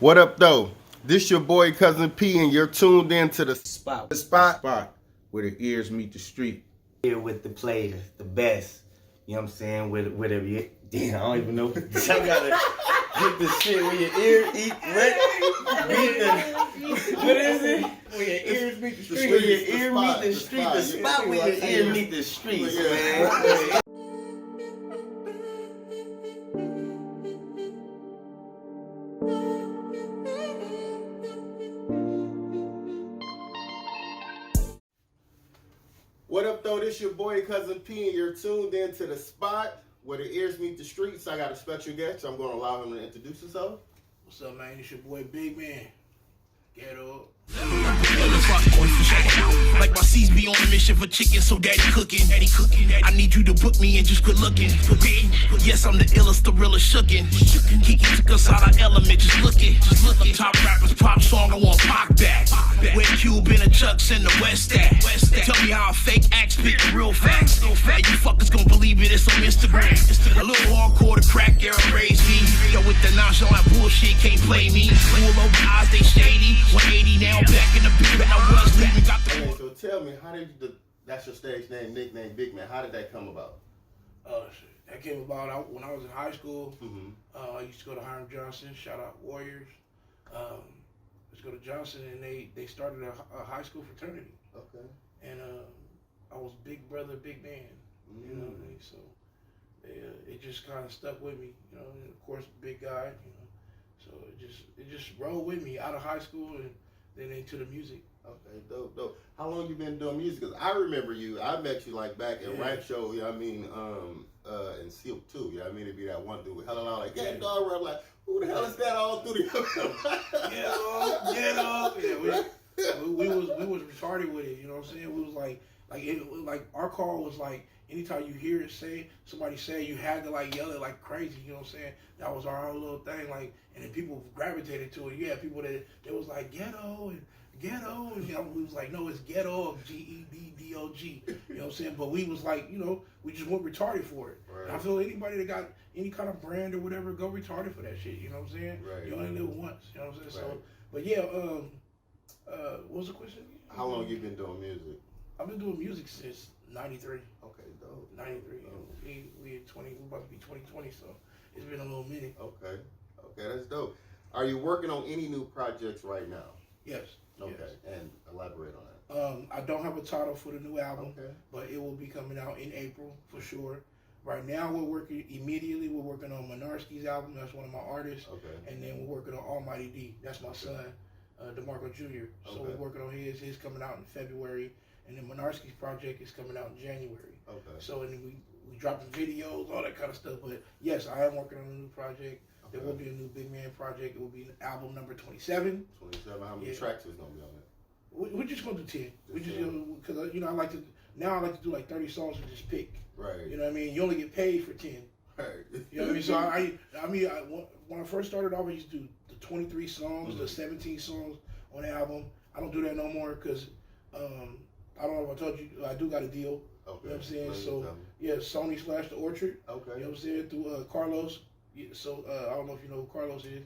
What up, though? This your boy Cousin P, and you're tuned in to the Spot. The spot. Spot where the ears meet the street. Here with the players, the best. You know what I'm saying? Whatever you. Damn, I don't even know. I gotta hit the shit where your ear eat. What is it? Where your ears meet the street. Where your ear meet the street. The spot where your ear meet the streets, man. What up, though? This your boy Cousin P, and you're tuned in to the spot where the ears meet the streets. I got a special guest. I'm going to allow him to introduce himself. What's up, man? It's your boy Bigg Mann. Ghetto. Like my C's be on a mission for chicken, so daddy cooking. I need you to book me and just quit looking. Yes, I'm the illest, the realest shookin'. Kiki took us out our element, just looking. Top rappers, pop song, I want Pac back. Where Cube in the Chucks in the West at. Tell me how a fake act spit the real facts. And you fuckers gon' believe it, it's on Instagram. A little hardcore, the crack era raised me. Yo, with the nonchalant bullshit, can't play me. Wool over eyes, they shady. 180 now, back in the beat, but I was leaving. Got the Hey, so tell me, how did you, that's your stage name, nickname, Bigg Mann. How did that come about? Shit. That came about when I was in high school. Mm-hmm. I used to go to Hiram Johnson. Shout out Warriors. Let's go to Johnson, and they started a high school fraternity. Okay. And I was big brother, big man. You know what I mean? So it just kind of stuck with me. You know, and of course, big guy. You know, so it just rolled with me out of high school and then into the music. Okay, dope. How long you been doing music? Because I remember you. I met you like back at Rap Show. You know what I mean? In Silk too. You know what I mean? It'd be that one dude with hella loud like, yeah, dog. I'm like, who the hell is that all through the? Get up. Yeah, we was retarded with it. You know what I'm saying? We was like our call was like anytime you hear it somebody say, you had to like yell it like crazy. You know what I'm saying? That was our own little thing. Like, and then people gravitated to it. You had people that was like ghetto and. Ghetto, and you know, we was like, no, it's ghetto, GEDDOG. You know what I'm saying? But we was like, you know, we just went retarded for it. Right. And I feel anybody that got any kind of brand or whatever, go retarded for that shit. You know what I'm saying? Right. You only live once. You know what I'm saying? Right. So, but yeah, what was the question? How long you been doing music? I've been doing music since '93. Okay, dope. '93. We in 20. We about to be 2020, so it's been a little minute. Okay, that's dope. Are you working on any new projects right now? Yes. Okay, Yes. and elaborate on that. I don't have a title for the new album, Okay. but it will be coming out in April for sure. Right now, we're working on Minarski's album. That's one of my artists. Okay. And then we're working on Almighty D. That's my son, DeMarco Jr. So Okay. we're working on his coming out in February. And then Minarski's project is coming out in January. Okay. So and then we dropping videos, all that kind of stuff. But yes, I am working on a new project. There will be a new Bigg Mann project. It will be album number 27. 27. How many tracks is gonna be on it? We're just gonna do 10. We just because I like to do like 30 songs and just pick. Right. You know what I mean? You only get paid for 10. Right. You know what I mean? So when I first started off, I used to do the 23 songs, the 17 songs on the album. I don't do that no more because I don't know if I told you I do got a deal. Okay. You know what I'm saying? No, So yeah, Sony / The Orchard. Okay. You know what I'm saying? Through Carlos. Yeah, so I don't know if you know who Carlos is.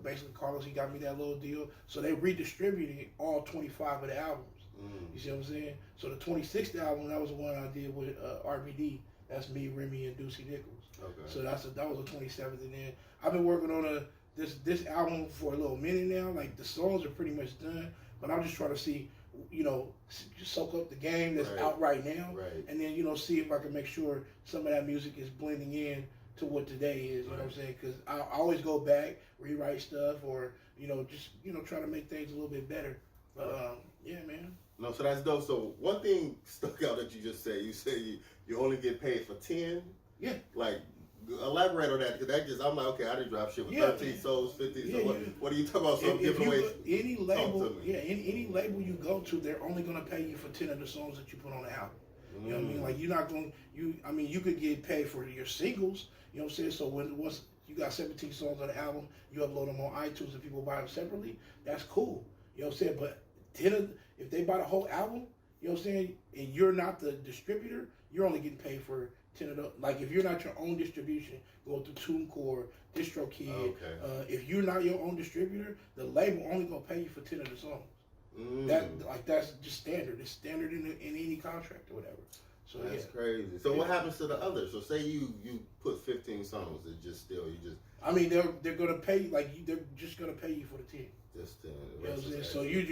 Basically Carlos, he got me that little deal. So they redistributed all 25 of the albums. You see what I'm saying? So the 26th album, that was the one I did with RBD. That's me, Remy, and Deucey Nichols. Okay. So that was the 27th, and then I've been working on this album for a little minute now. Like the songs are pretty much done, but I'm just trying to see, you know, just soak up the game that's out right now, and then see if I can make sure some of that music is blending in to what today is, you know what I'm saying? Because I always go back, rewrite stuff, or just try to make things a little bit better. But yeah, man. No, so that's dope. So one thing stuck out that you just said. You said you only get paid for 10. Yeah. Like, elaborate on that, because I'm like, okay, I didn't drop shit with 13 souls, 50. Yeah, so what are you talking about? Some giving away? Any label, any label you go to, they're only gonna pay you for 10 of the songs that you put on the album. You know what I mean? Like you're not going. You could get paid for your singles. You know what I'm saying? So once you got 17 songs on the album, you upload them on iTunes and people buy them separately. That's cool. You know what I'm saying? But if they buy the whole album, you know what I'm saying, and you're not the distributor, you're only getting paid for Like if you're not your own distribution, go through TuneCore, DistroKid. Okay. If you're not your own distributor, the label only gonna pay you for 10 of the songs. That's just standard. It's standard in any contract or whatever. So that's crazy. So what happens to the others? So say you put 15 songs, it just still I mean, they're gonna pay they're just gonna pay you for the 10. Just 10. You know what I'm saying? So you're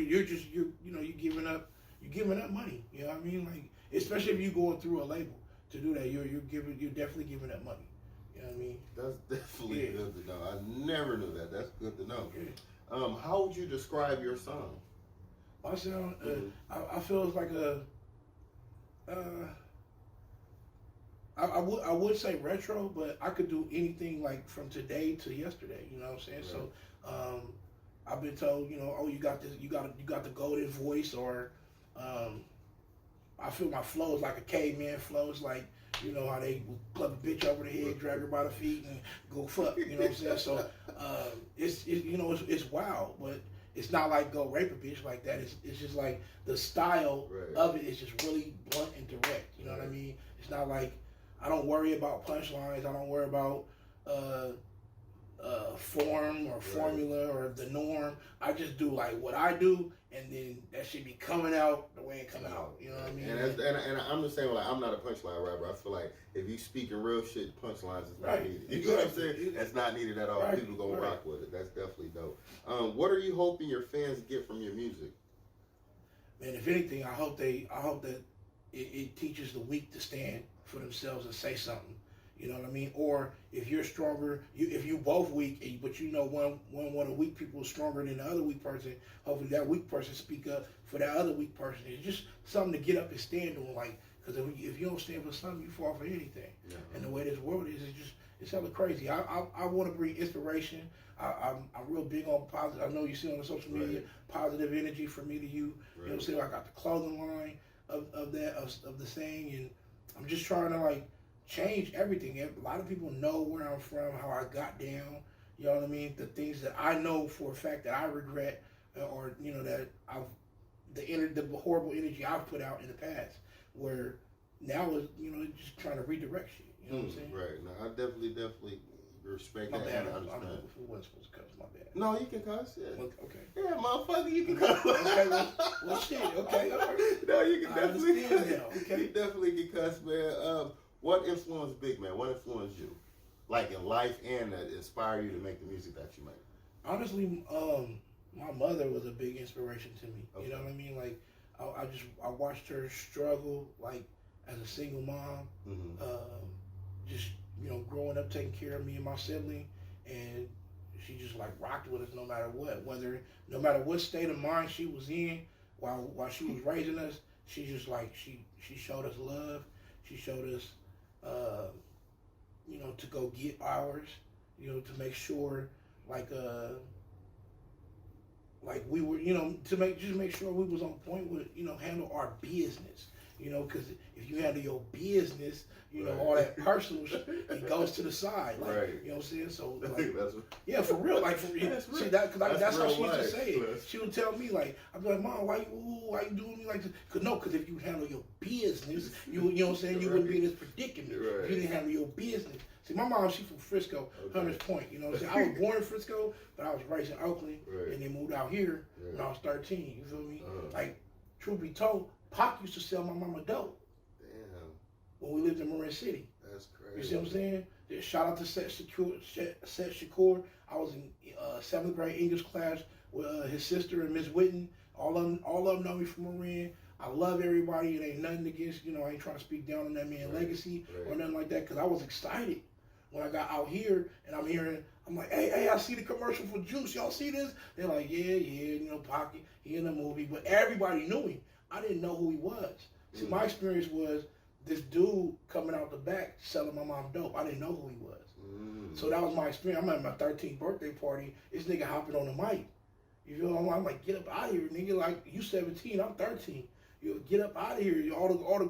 giving up money. You know what I mean? Like especially if you're going through a label to do that, you're definitely giving up money. You know what I mean? That's definitely good to know. I never knew that. That's good to know. Yeah. How would you describe your song? My sound, I feel it's like a. I would say retro, but I could do anything like from today to yesterday. You know what I'm saying? Right. So, I've been told, you got this, you got the golden voice, or I feel my flow is like a caveman flow. It's like, how they club a bitch over the head, drag her by the feet, and go fuck. You know what I'm saying? So, it's wild, but it's not like go rape a bitch like that. It's just like the style of it is just really blunt and direct. You know what I mean? It's not like I don't worry about punchlines. I don't worry about form or formula or the norm. I just do like what I do, and then that should be coming out the way it come out. You know what I mean? And I'm the same. Like I'm not a punchline rapper. I feel like if you speaking real shit, punchlines is not needed. You know what I'm saying? That's not needed at all. People gonna rock with it. That's definitely dope. What are you hoping your fans get from your music? Man, if anything, I hope that it teaches the weak to stand for themselves and say something. You know what I mean? Or if you're stronger, if you both weak, but one of the weak people is stronger than the other weak person, hopefully that weak person speak up for that other weak person. It's just something to get up and stand on, like, because if you don't stand for something, you fall for anything. Yeah. And the way this world is, it's hella crazy. I want to bring inspiration. I'm real big on positive. I know you see on the social media, positive energy from me to you. You know what I'm saying? I got the clothing line of the saying, and I'm just trying to like change everything. A lot of people know where I'm from, how I got down. You know what I mean? The things that I know for a fact that I regret, or that the horrible energy I've put out in the past. Where now is just trying to redirect shit. You know what I'm saying? Right. No, I definitely respect my that. bad. And I understand. wasn't supposed to cuss. My bad. No, you can cuss. Yeah. Okay. Yeah, motherfucker, you can cuss. Okay. Well, shit. Okay. All right. No, you can definitely. Now. Okay. You definitely can cuss, man. What influenced Bigg Mann? What influenced you, like in life, and that inspired you to make the music that you make? Honestly, my mother was a big inspiration to me. Okay. You know what I mean? Like, I watched her struggle, like as a single mom. Mm-hmm. Just growing up, taking care of me and my sibling, and she just like rocked with us no matter what. No matter what state of mind she was in while she was raising us, she just like she showed us love. She showed us, to go get ours, to make sure, like we were, to make sure we was on point with, handle our business, because if you handle your business, all that personal shit, it goes to the side, like, you know what I'm saying? So, like, yeah, for real, like, see that, because that's how she used to say it. She would tell me, like, I'd be like, Mom, why you doing me like this? Because if you handle your business, you know what I'm saying, you wouldn't be in this predicament if you didn't handle your business. See, my mom, she's from Frisco, Hunters Point, you know what I'm saying? I was born in Frisco, but I was raised in Oakland, and then moved out here when I was 13, you feel me? Like, truth be told, Pac used to sell my mama dope. Damn. When we lived in Marin City. That's crazy. You see what I'm saying? Yeah, shout out to Set Shakur. I was in 7th grade English class with his sister and Miss Whitten. All of them know me from Marin. I love everybody. It ain't nothing against, I ain't trying to speak down on that man's legacy or nothing like that, because I was excited when I got out here and I'm like, hey, I see the commercial for Juice. Y'all see this? They're like, yeah, Pocket, he in the movie. But everybody knew him. I didn't know who he was. See, my experience was this dude coming out the back selling my mom dope. I didn't know who he was. So that was my experience. I'm at my 13th birthday party. This nigga hopping on the mic. You feel me? I'm like, get up out of here, nigga. Like, you 17, I'm 13. You get up out of here.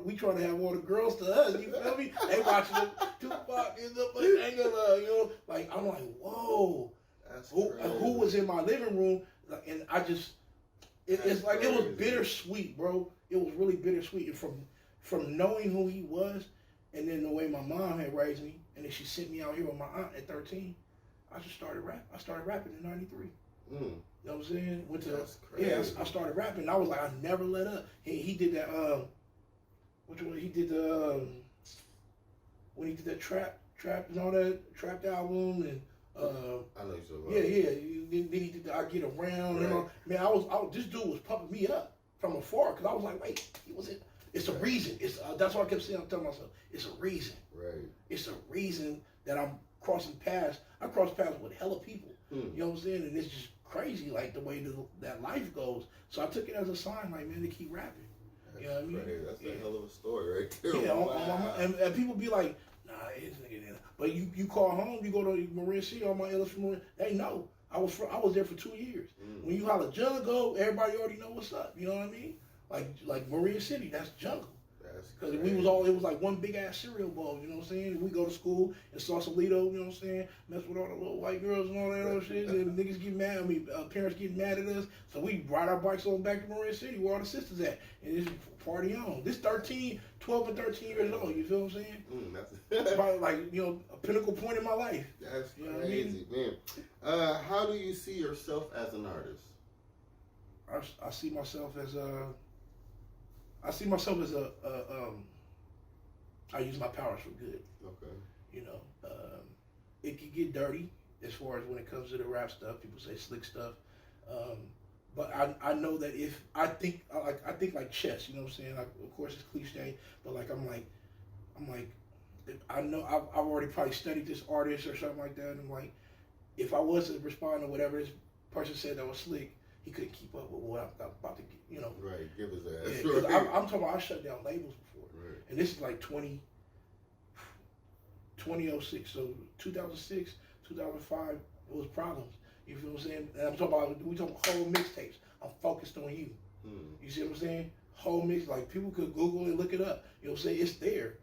We trying to have all the girls to us. You feel me? They watching the Tupac is up like Angela, Like, I'm like, whoa. That's who was in my living room? And I just, it's like, it was bittersweet, bro. It was really bittersweet. And from knowing who he was And then the way my mom had raised me, and then she sent me out here with my aunt at 13, I just started rap. I started rapping in '93. You know what I'm saying? That's crazy. Yeah, I started rapping. And I was like, I never let up. He did that. Which one? He did the when he did that trap and all that trapped album and. I know you so well. Yeah. Then he did the I Get Around. Right. Man, I was this dude was pumping me up from afar because I was like, wait, he was it. It's a reason. It's that's why I kept saying. I'm telling myself, it's a reason. Right. It's a reason that I'm crossing paths. I cross paths with hella people. You know what I'm saying? And it's just crazy, like the way that life goes. So I took it as a sign, like, man, to keep rapping. That's you know what I mean? crazy. That's a hell of a story right there. Yeah, Wow. and people be like, nah, this nigga there. But you call home, you go to Marin City, all my illustrators from Marin, they know. I was there for 2 years. When you holler jungle, everybody already know what's up. You know what I mean? Like Marin City, that's jungle. Because it was like one big ass cereal bowl, you know what I'm saying? We go to school in Sausalito, you know what I'm saying? Mess with all the little white girls and all that other shit. And niggas get mad. Parents get mad at us. So we ride our bikes on back to Marin City where all the sisters at. And just party on. This 12 and 13 years old, you feel what I'm saying? That's probably like, you know, a pinnacle point in my life. That's you know crazy, man. How do you see yourself as an artist? I see myself as I use my powers for good. Okay. You know, it can get dirty as far as when it comes to the rap stuff. People say slick stuff, but I know that if I think like chess. You know what I'm saying? Like, of course, it's cliche, but like I'm like, I know I've already probably studied this artist or something like that, and I'm like, if I was to respond to whatever this person said that was slick, he couldn't keep up with what I'm about to get, you know. Right, give his ass. Yeah, 'cause I'm talking about I shut down labels before. Right. And this is like 2006. So 2006, 2005, it was problems. You feel what I'm saying? And we talking about whole mixtapes. I'm focused on you. You see what I'm saying? Whole mix, like people could Google and look it up. You know what I'm saying? It's there.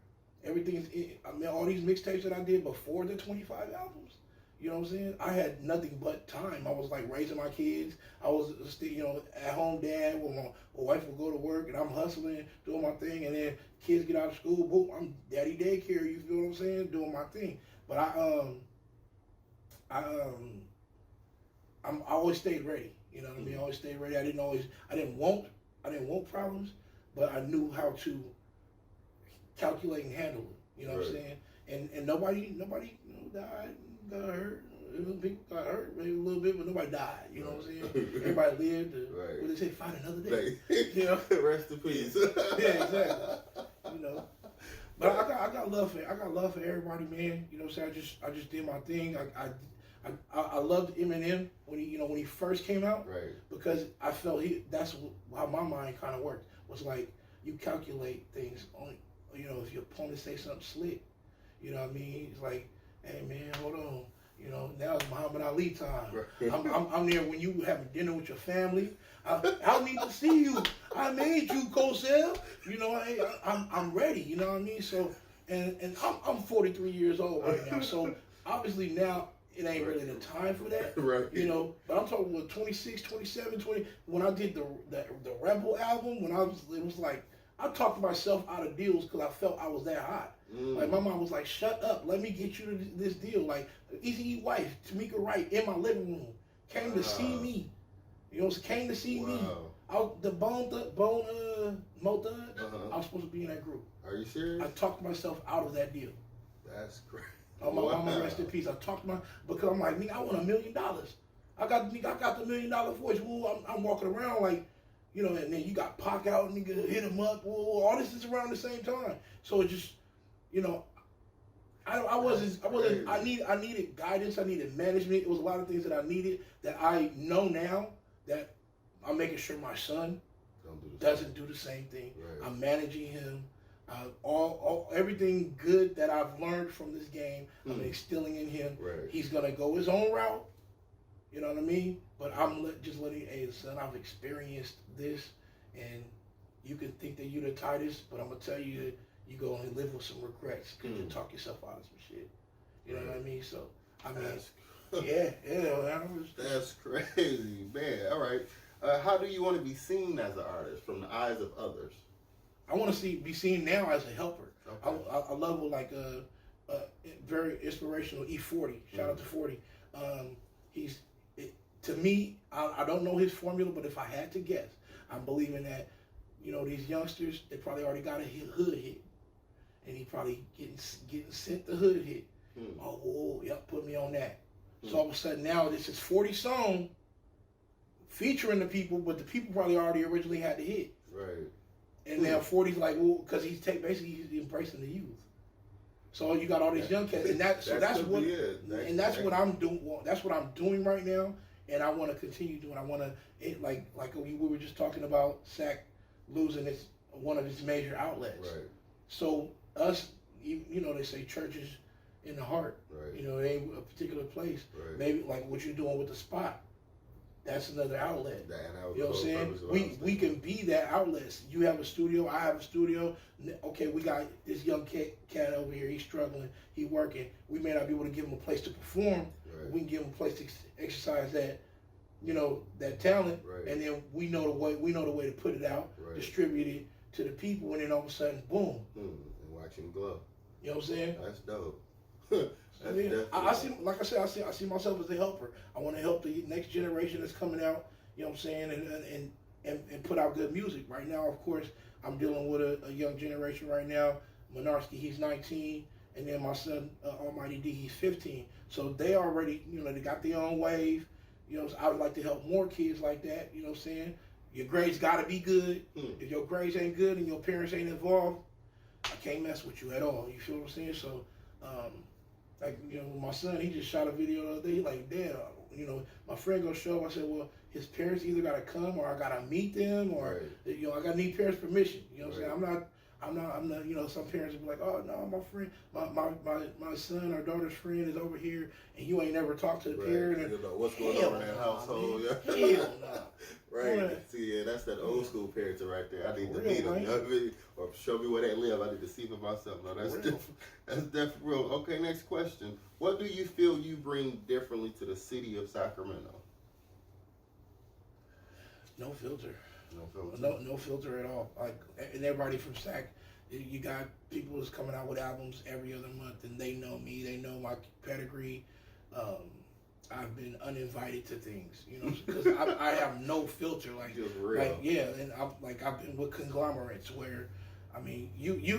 Everything's in. I mean, all these mixtapes that I did before the 25 albums. You know what I'm saying? I had nothing but time. I was like raising my kids. I was still, you know, at home dad where my wife would go to work and I'm hustling, doing my thing, and then kids get out of school, boom, I'm daddy daycare, you feel what I'm saying? Doing my thing. But I always stayed ready. You know what I mean? I always stayed ready. I didn't want problems, but I knew how to calculate and handle it. You know what I'm saying? And nobody you know, died. Got hurt. People got hurt maybe a little bit, but nobody died. You know what I'm saying? Everybody lived. What they say, fight another day. You know? Rest in peace. Yeah, exactly. You know. But I got love for everybody, man. You know what I'm saying? I just did my thing. I loved Eminem when he first came out. Right. Because I felt that's how my mind kind of worked. Was like you calculate things on, you know, if your opponent say something slick, you know what I mean? It's like, hey man, hold on. You know, now it's Muhammad Ali time. Right. I'm there when you having dinner with your family. I need to see you. I made you, Cosell. You know, I'm ready. You know what I mean? So, and I'm 43 years old right now. So obviously now it ain't really the time for that. Right. You know, but I'm talking about 26, 27, 20. When I did the Rebel album, it was like I talked myself out of deals because I felt I was that hot. Like my mom was like, "Shut up, let me get you to this deal." Like Eazy-E wife, Tamika Wright, in my living room, came to see me. You know, came to see me. The Bone Mo Thug. I was supposed to be in that group. Are you serious? I talked myself out of that deal. That's great. I'm gonna rest in peace. I talked because I'm like, nigga, I want $1 million. I got the $1 million voice. Woo, I'm walking around like, you know, and then you got Pac out, nigga, hit him up. Woo, all this is around the same time. So it just, you know, I needed guidance. I needed management. It was a lot of things that I needed that I know now that I'm making sure my son doesn't do the same thing. Right. I'm managing him. Everything good that I've learned from this game, I'm instilling in him. Right. He's gonna go his own route. You know what I mean? But I'm just letting, hey, son, I've experienced this, and you can think that you're the tightest, but I'm gonna tell you that you go and live with some regrets because you talk yourself out of some shit. You know what I mean? So I mean, that's crazy, man. All right, how do you want to be seen as an artist from the eyes of others? I want to be seen now as a helper. I love what like very inspirational E40. Shout out to 40. To me, I don't know his formula, but if I had to guess, I'm believing that, you know, these youngsters, they probably already got a hood hit, and he probably getting sent the hood hit. Oh, yep, put me on that. So all of a sudden now this is 40 song featuring the people, but the people probably already originally had the hit. Right. And now 40's like, well, because he's embracing the youth. So you got all these young cats, and that's what I'm doing. That's what I'm doing right now, and I want to continue doing. I want to like we were just talking about Sac losing one of its major outlets. Right. So us, you know, they say churches in the heart. Right. You know, it ain't a particular place. Right. Maybe like what you're doing with the spot. That's another outlet. You know what I'm saying? We can be that outlet. You have a studio, I have a studio. Okay, we got this young cat over here. He's struggling. He's working. We may not be able to give him a place to perform. Right. We can give him a place to exercise that, you know, that talent. Right. And then we know the way to put it out, right. Distribute it to the people, and then all of a sudden, boom. And watch him glow. You know what I'm saying? That's dope. I see, like I said, I see myself as a helper. I want to help the next generation that's coming out. You know what I'm saying, and put out good music. Right now, of course, I'm dealing with a young generation right now. Minarski, he's 19, and then my son, Almighty D, he's 15. So they already, you know, they got their own wave. You know, so I would like to help more kids like that. You know what I'm saying? Your grades got to be good. If your grades ain't good and your parents ain't involved, I can't mess with you at all. You feel what I'm saying? So, like, you know, my son, he just shot a video the other day. He like, Dad, you know, my friend gonna show. I said, well, his parents either gotta come or I gotta meet them, or right. You know, I gotta need parents' permission. You know what I'm saying? I'm not. You know, some parents will be like, oh no, my friend, my son or daughter's friend is over here, and you ain't never talked to the parent. And, you know what's going on in that household? Hell no. Right. See, yeah, that's that old school parenting right there. I need to meet them, you know what I mean? Or show me where they live. I need to see for myself. No, that's definitely real. Okay, next question. What do you feel you bring differently to the city of Sacramento? No filter. No filter. No filter at all. Like, and everybody from Sac, you got people that's coming out with albums every other month, and they know me. They know my pedigree. I've been uninvited to things, you know, because I have no filter, like yeah, and I've been with conglomerates where, I mean,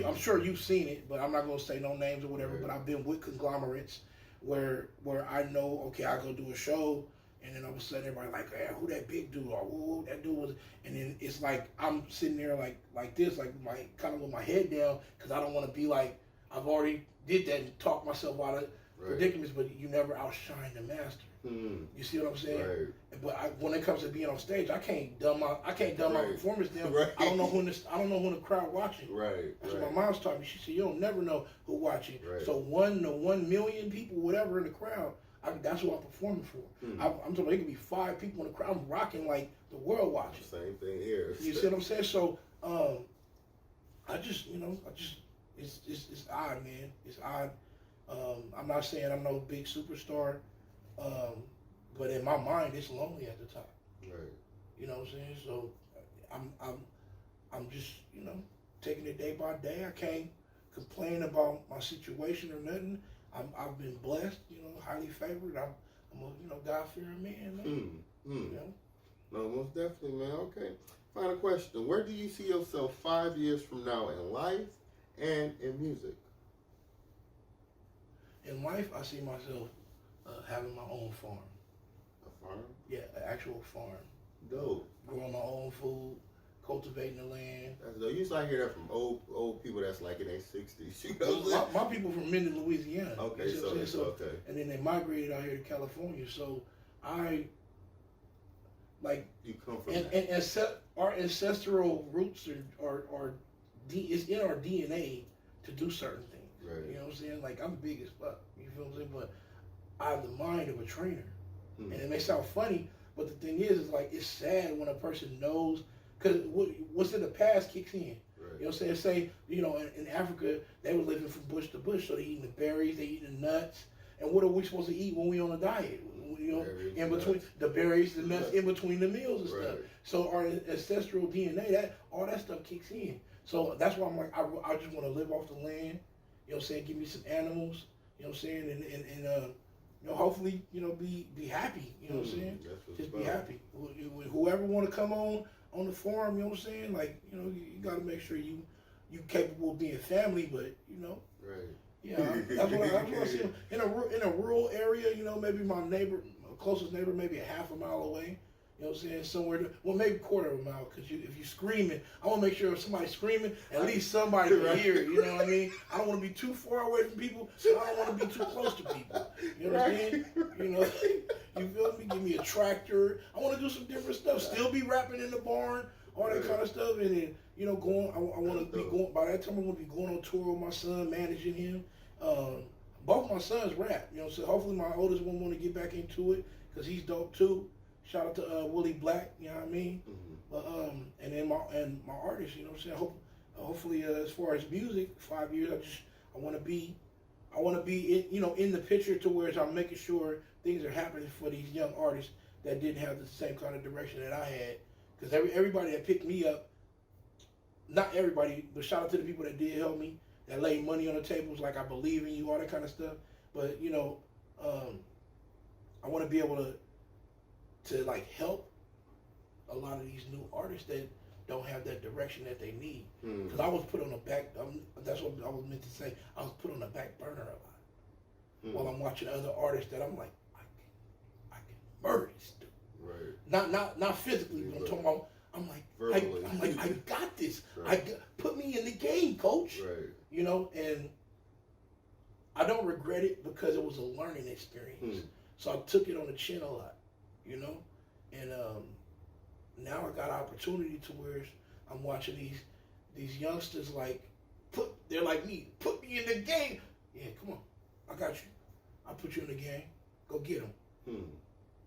I'm sure you've seen it, but I'm not gonna say no names or whatever. Right. But I've been with conglomerates where I know, okay, I go do a show, and then all of a sudden everybody like, hey, who that big dude? Or whoa, that dude was, and then it's like I'm sitting there like this, like my kind of with my head down, because I don't want to be like I've already did that and talked myself out of. Right. Predicaments, but you never outshine the master. You see what I'm saying? Right. But when it comes to being on stage, I can't dumb my performance down. Right. I don't know who the crowd watching. Right. That's what my mom's taught me. She said you don't never know who watching. Right. So 1 to 1 million people, whatever in the crowd, that's what I'm performing for. I'm talking. It could be 5 people in the crowd. I'm rocking like the world watching. Same thing here. You see what I'm saying? So it's odd, man. It's odd. I'm not saying I'm no big superstar, but in my mind, it's lonely at the top. Right. You know what I'm saying? So I'm just, you know, taking it day by day. I can't complain about my situation or nothing. I've been blessed, you know, highly favored. I'm a, you know, God-fearing man. You know? No, most definitely, man. Okay. Final question. Where do you see yourself 5 years from now in life and in music? In life, I see myself having my own farm. A farm? Yeah, an actual farm. Dope. Growing my own food, cultivating the land. That's dope. You used to hear that from old people that's like in their 60s. You know my people from Minden, Louisiana. Okay, so okay. And then they migrated out here to California. So I, like, you come from our ancestral roots it's in our DNA to do certain things. Right. You know what I'm saying? Like, I'm big as fuck. You feel what I'm saying? But I have the mind of a trainer. And it may sound funny, but the thing is like, it's sad when a person knows, because what's in the past kicks in. Right. You know what I'm saying? Say, you know, in Africa, they were living from bush to bush, so they eating the berries, they eating the nuts. And what are we supposed to eat when we on a diet? You know, berries, in between nuts. The berries, the nuts, in between the meals and stuff. So our ancestral DNA, all that stuff kicks in. So that's why I'm like, I just want to live off the land. You know what I'm saying? Give me some animals. You know what I'm saying? And you know, hopefully, you know, be happy. You know what I'm saying? Just be happy. Whoever want to come on the forum, you know what I'm saying? Like, you know, you got to make sure you capable of being family, but you know. Right. Yeah, that's what I see. In a rural area, you know, maybe my closest neighbor, maybe a half a mile away. You know what I'm saying? Somewhere, well, maybe a quarter of a mile, because if you're screaming, I want to make sure if somebody's screaming, at least somebody can hear it, you know what I mean? I don't want to be too far away from people, so I don't want to be too close to people. You know what I'm saying? You know, you feel me? Give me a tractor. I want to do some different stuff. Still be rapping in the barn, all that kind of stuff, and then, you know, I want to be going, by that time I want to be going on tour with my son, managing him. Both my sons rap, you know, so hopefully my oldest one want to get back into it, because he's dope too. Shout out to Willie Black, you know what I mean? Mm-hmm. And then my artists, you know what I'm saying? Hopefully, as far as music, 5 years, I want to be in, you know, in the picture to where I'm making sure things are happening for these young artists that didn't have the same kind of direction that I had. Because everybody that picked me up, not everybody, but shout out to the people that did help me, that laid money on the tables, like I believe in you, all that kind of stuff. But, you know, I want to be able to like help a lot of these new artists that don't have that direction that they need. Because I was put on the back, that's what I was meant to say, I was put on the back burner a lot. While I'm watching other artists that I'm like, I can murder this dude. Right. Not physically, but I'm talking about, I'm like, I got this. Right. Put me in the game, coach. Right. You know, and I don't regret it because it was a learning experience. So I took it on the chin a lot. You know, and now I got an opportunity to where I'm watching these youngsters they're like me, put me in the game. Yeah, come on, I got you. I put you in the game. Go get him.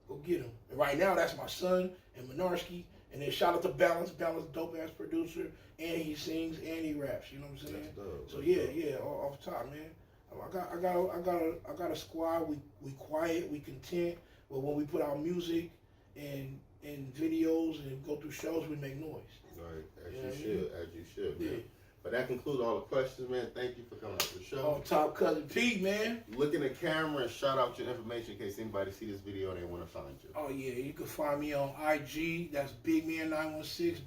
Go get him. And right now that's my son and Minarski. And then shout out to Balance, dope ass producer, and he sings and he raps. You know what I'm saying? So yeah, off top, man. I got a squad. We quiet, we content. But when we put out music and videos and go through shows, we make noise. Right, as you should, man. Yeah. But that concludes all the questions, man. Thank you for coming out to the show. On top, Cousin P, man. Look in the camera and shout out your information in case anybody see this video and they want to find you. Oh yeah, you can find me on IG. That's Bigg Mann 916,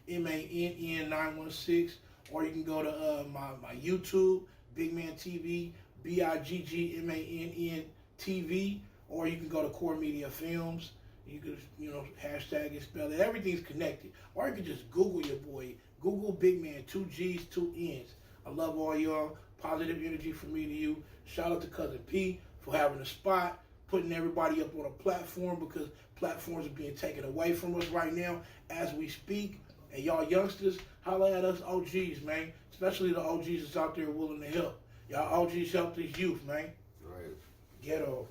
BIGGMANN 916, or you can go to my YouTube, Bigg Mann TV, BIGGMANN TV. Or you can go to Core Media Films. You could, you know, hashtag it, spell it. Everything's connected. Or you could just Google your boy. Google Bigg Mann, 2 G's, 2 N's. I love all y'all. Positive energy from me to you. Shout out to Cousin P for having a spot, putting everybody up on a platform, because platforms are being taken away from us right now as we speak. And y'all youngsters, holla at us OGs, man. Especially the OGs that's out there willing to help. Y'all OGs help this youth, man. Right. Ghetto.